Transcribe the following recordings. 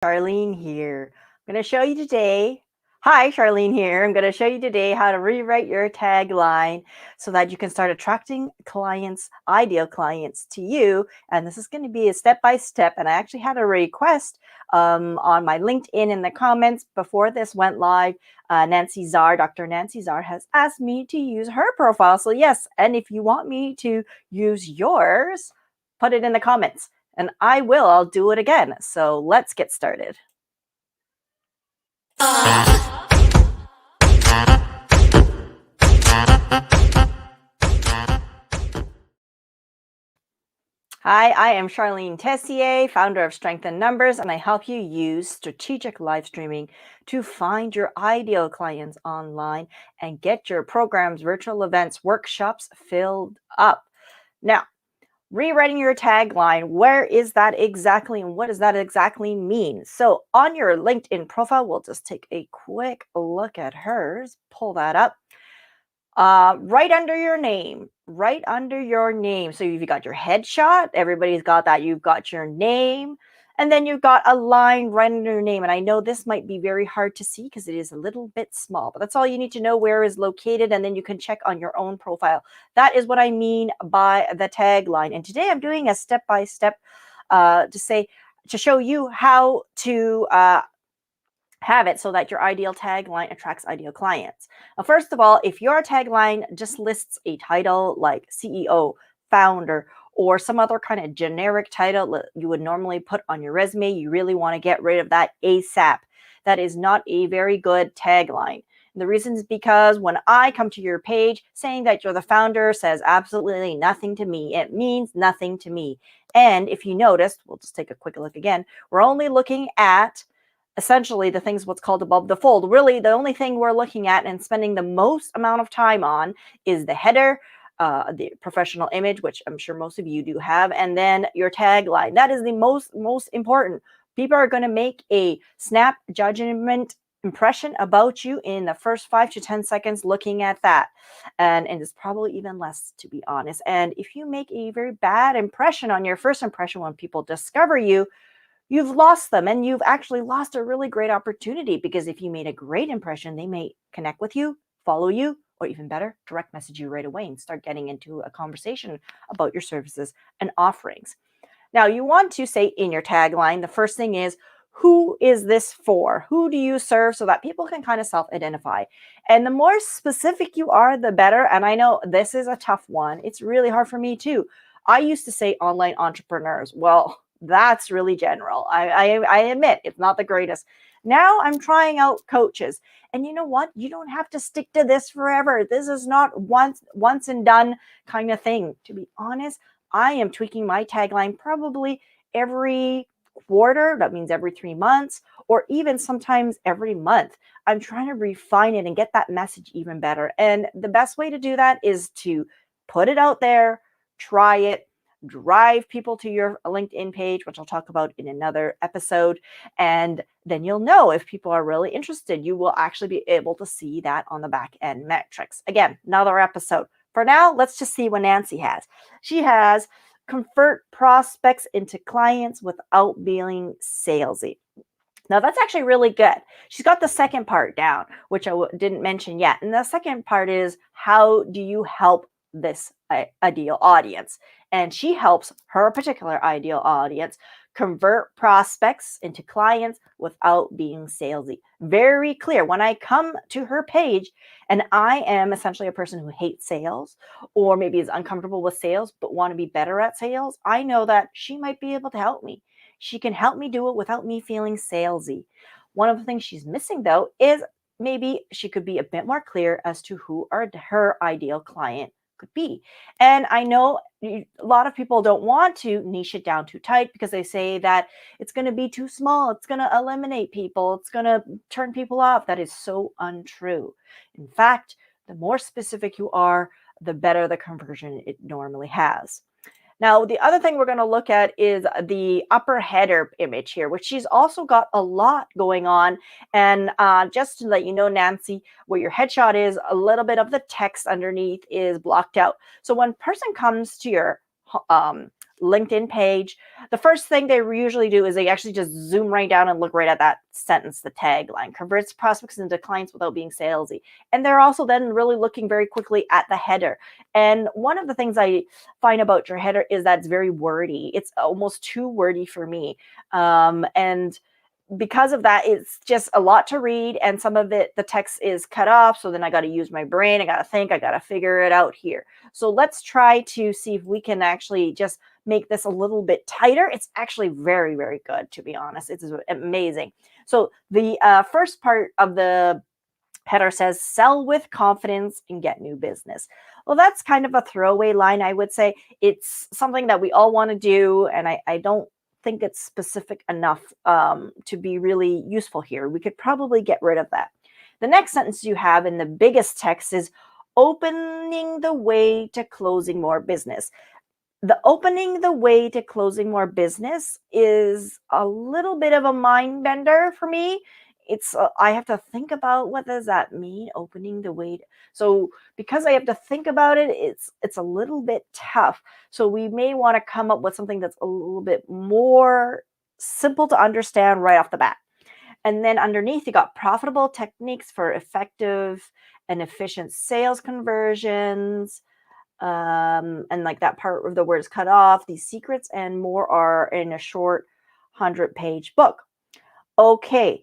Charlene here. I'm going to show you today. Hi, Charlene here. I'm going to show you today how to rewrite your tagline so that you can start attracting clients, ideal clients to you. And this is going to be a step-by-step. And I actually had a request on my LinkedIn in the comments before this went live. Dr. Nancy Czar has asked me to use her profile. So yes, and if you want me to use yours, put it in the comments. And I'll do it again. So let's get started. Hi, I am Charlene Tessier, founder of Strength in Numbers, and I help you use strategic live streaming to find your ideal clients online and get your programs, virtual events, workshops filled up. Now, rewriting your tagline, where is that exactly and what does that exactly mean? So on your LinkedIn profile, we'll just take a quick look at hers, pull that up. Right under your name, So you've got your headshot, everybody's got that. You've got your name, and then you've got a line right under your name. And I know this might be very hard to see because it is a little bit small, but that's all you need to know, where is located, and then you can check on your own profile. That is what I mean by the tagline. And today I'm doing a step-by-step to show you how to have it so that your ideal tagline attracts ideal clients. Now, first of all, if your tagline just lists a title like CEO, founder, or some other kind of generic title that you would normally put on your resume, you really want to get rid of that ASAP. That is not a very good tagline. And the reason is because when I come to your page, saying that you're the founder says absolutely nothing to me. It means nothing to me. And if you noticed, we'll just take a quick look again. We're only looking at essentially the things what's called above the fold. Really, the only thing we're looking at and spending the most amount of time on is the header, the professional image, which I'm sure most of you do have, and then your tagline. That is the most important. People are going to make a snap judgment impression about you in the first 5 to 10 seconds looking at that. And it's probably even less, to be honest. And if you make a very bad impression on your first impression when people discover you, you've lost them, and you've actually lost a really great opportunity, because if you made a great impression, they may connect with you, follow you, or even better, direct message you right away and start getting into a conversation about your services and offerings. Now, you want to say in your tagline, the first thing is, who is this for? Who do you serve? So that people can kind of self-identify. And the more specific you are, the better. And I know this is a tough one. It's really hard for me too. I used to say online entrepreneurs. Well, that's really general. I admit it's not the greatest. Now I'm trying out coaches. And you know what? You don't have to stick to this forever. This is not once and done kind of thing. To be honest, I am tweaking my tagline probably every quarter. That means every 3 months, or even sometimes every month. I'm trying to refine it and get that message even better. And the best way to do that is to put it out there, try it, drive people to your LinkedIn page, which I'll talk about in another episode. And then you'll know if people are really interested. You will actually be able to see that on the back end metrics. Again, another episode. For now, let's just see what Nancy has. She has convert prospects into clients without being salesy. Now, that's actually really good. She's got the second part down, which I didn't mention yet. And the second part is, how do you help this ideal audience? And she helps her particular ideal audience convert prospects into clients without being salesy. Very clear. When I come to her page and I am essentially a person who hates sales, or maybe is uncomfortable with sales but want to be better at sales, I know that she might be able to help me. She can help me do it without me feeling salesy. One of the things she's missing, though, is maybe she could be a bit more clear as to who her ideal client could be. And I know a lot of people don't want to niche it down too tight because they say that it's going to be too small. It's going to eliminate people. It's going to turn people off. That is so untrue. In fact, the more specific you are, the better the conversion it normally has. Now, the other thing we're going to look at is the upper header image here, which she's also got a lot going on. And just to let you know, Nancy, where your headshot is, a little bit of the text underneath is blocked out. So when a person comes to your LinkedIn page, the first thing they usually do is they actually just zoom right down and look right at that sentence, the tagline, converts prospects into clients without being salesy. And they're also then really looking very quickly at the header. And one of the things I find about your header is that it's very wordy. It's almost too wordy for me. And because of that, it's just a lot to read, and some of it, the text is cut off. So then I got to use my brain. I got to think, I got to figure it out here. So let's try to see if we can actually just make this a little bit tighter. It's actually very, very good, to be honest. It's amazing. So the first part of the header says, sell with confidence and get new business. Well, that's kind of a throwaway line, I would say. It's something that we all want to do, and I don't think it's specific enough to be really useful here. We could probably get rid of that. The next sentence you have in the biggest text is opening the way to closing more business. The opening the way to closing more business is a little bit of a mind bender for me. It's I have to think about, what does that mean, opening the way so because I have to think about it, it's a little bit tough. So we may want to come up with something that's a little bit more simple to understand right off the bat. And then underneath, you got profitable techniques for effective and efficient sales conversions. And like that part of the words cut off. These secrets and more are in a short 100-page book. Okay,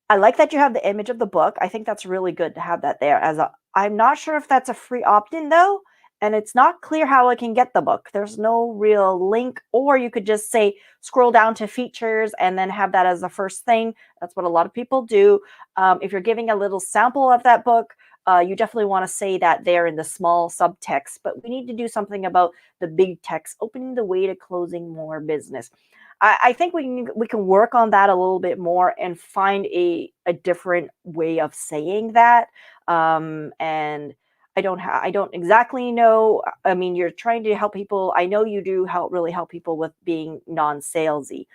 I like that you have the image of the book. I think that's really good to have that there. I'm not sure if that's a free opt-in though, and it's not clear how I can get the book. There's no real link, or you could just say scroll down to features and then have that as the first thing. That's what a lot of people do. If you're giving a little sample of that book, you definitely want to say that there in the small subtext, but we need to do something about the big text, opening the way to closing more business. I think we can work on that a little bit more and find a different way of saying that. And I don't exactly know. I mean, you're trying to help people. I know you do really help people with being non-salesy.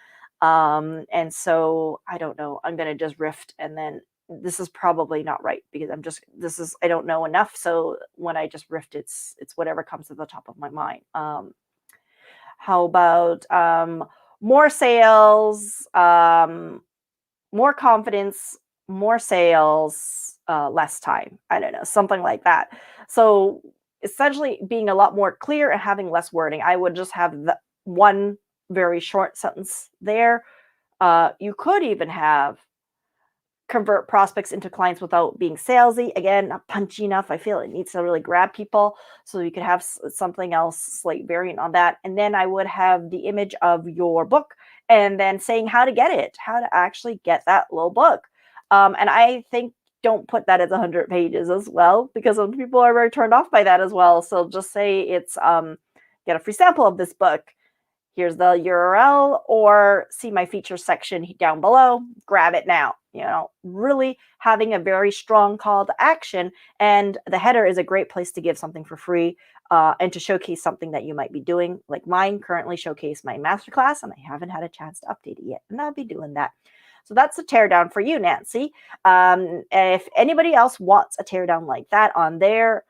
And so I don't know. I'm gonna just riff, and then this is probably not right because I don't know enough. So when I just riffed, it's whatever comes to the top of my mind. How about more sales, more confidence, more sales, less time? I don't know, something like that. So essentially being a lot more clear and having less wording. I would just have the one very short sentence there. You could even have convert prospects into clients without being salesy. Again, not punchy enough. I feel it needs to really grab people. So you could have something else, slight variant on that. And then I would have the image of your book and then saying how to get it, how to actually get that little book. And I think don't put that as 100 pages as well, because some people are very turned off by that as well. So just say it's get a free sample of this book. Here's the URL, or see my features section down below, grab it now. Really having a very strong call to action, and the header is a great place to give something for free and to showcase something that you might be doing. Like mine currently showcase my masterclass, and I haven't had a chance to update it yet, and I'll be doing that. So that's a teardown for you, Nancy. If anybody else wants a teardown like that on their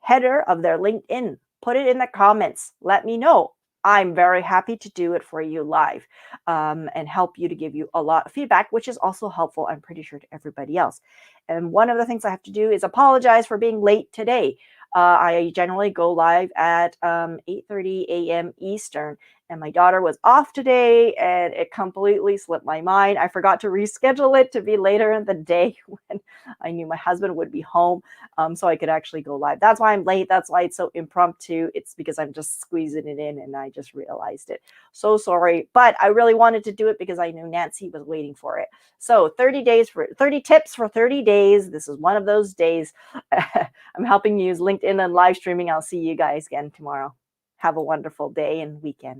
header of their LinkedIn, put it in the comments. Let me know. I'm very happy to do it for you live and help you, to give you a lot of feedback, which is also helpful, I'm pretty sure, to everybody else. And one of the things I have to do is apologize for being late today. I generally go live at 8:30 a.m. Eastern, and my daughter was off today, and it completely slipped my mind. I forgot to reschedule it to be later in the day when I knew my husband would be home, so I could actually go live. That's why I'm late. That's why it's so impromptu. It's because I'm just squeezing it in, and I just realized it. So sorry, but I really wanted to do it because I knew Nancy was waiting for it. So 30 tips for 30 days. This is one of those days. I'm helping you use LinkedIn and live streaming. I'll see you guys again tomorrow. Have a wonderful day and weekend.